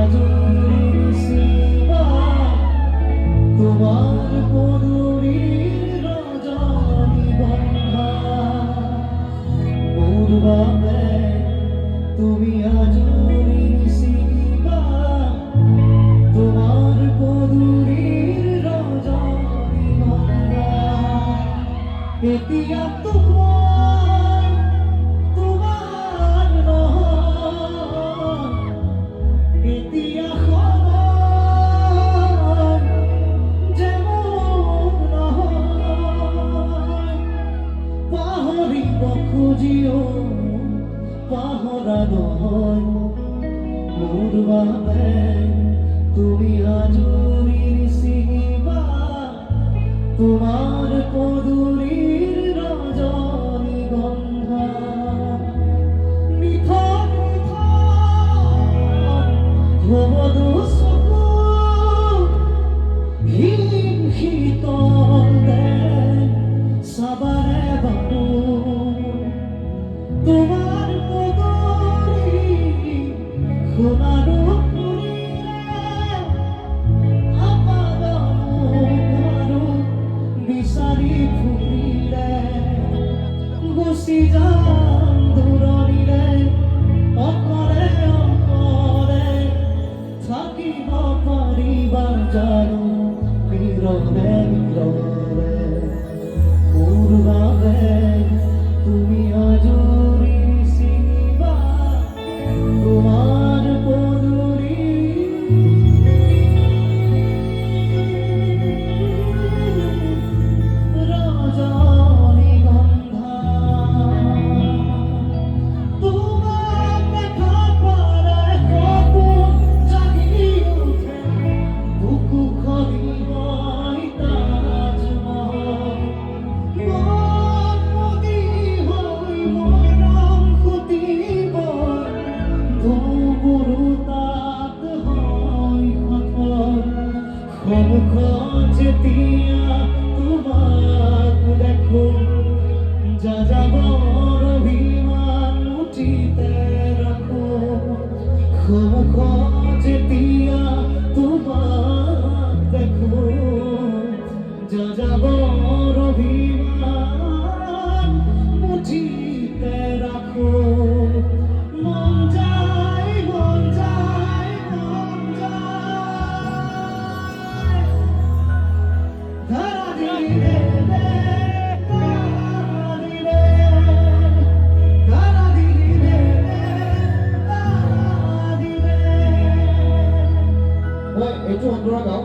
আজরির সীমা তোমার পদুরীর রজনীগন্ধা পূর্বাবে তুমি আজরির সীমা তোমার পদুরীর রজনীগন্ধা এতিয়া তোমার তোমার নহয় এতিয়া সময় যেমন নহয় পাহৰিব খুজিও পাহৰা নহয় মোৰ বাবে তুমি আজৰিৰ সীমা তোমার পদুরীর রজনীগন্ধা নিথর ভবদু চকু হিম শীতল দেন চাবাৰে বাবু তোমার পদুৰী সোণাৰু বিচাৰি ফুৰিলে গুচি যাম দূৰণিলে অকলে অকলে থাকিব পাৰিবা জানো নীৰৱে নীৰৱে মোৰ বাবে তুমি আজৰিৰ সীমা তোমাৰ পদুৰী যেতিয়া তোমাক দেখো যা যাবৰ অভিমান মুঠিতে ৰাখো যেতিয়া তোমাক দেখো যা যাবৰ অভিমান মুঠিতে ৰাখো মন যায় মন যায় মন যায় ধারা দিলে এইটো অন্তৰা গাঁও